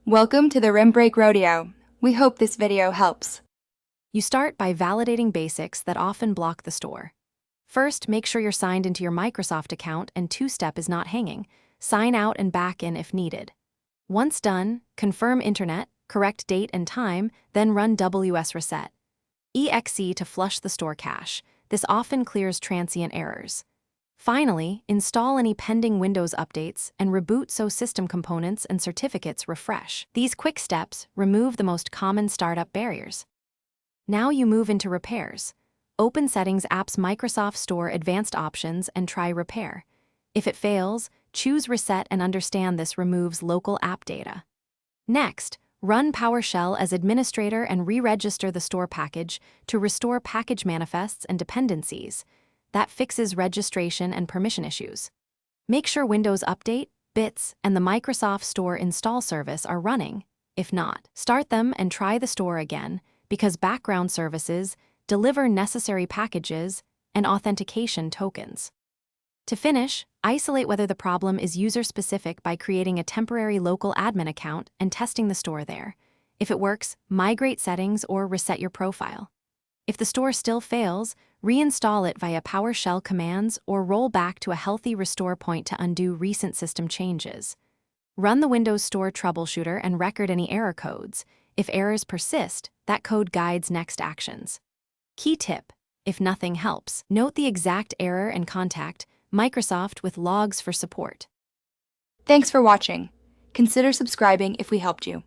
Welcome to the Rim Break Rodeo. We hope this video helps. You start by validating basics that often block the store. First, make sure you're signed into your Microsoft account and two-step is not hanging. Sign out and back in if needed. Once done, confirm internet, correct date and time, then run WS Reset. EXE to flush the store cache. This often clears transient errors. Finally, install any pending Windows updates and reboot so system components and certificates refresh. These quick steps remove the most common startup barriers. Now you move into repairs. Open Settings app's Microsoft Store Advanced Options and try Repair. If it fails, choose Reset and understand this removes local app data. Next, run PowerShell as administrator and re-register the store package to restore package manifests and dependencies. That fixes registration and permission issues. Make sure Windows Update, Bits, and the Microsoft Store install service are running. If not, start them and try the store again, because background services deliver necessary packages and authentication tokens. To finish, isolate whether the problem is user-specific by creating a temporary local admin account and testing the store there. If it works, migrate settings or reset your profile. If the store still fails, reinstall it via PowerShell commands or roll back to a healthy restore point to undo recent system changes. Run the Windows Store Troubleshooter and record any error codes. If errors persist, that code guides next actions. Key tip: if nothing helps, note the exact error and contact Microsoft with logs for support. Thanks for watching. Consider subscribing if we helped you.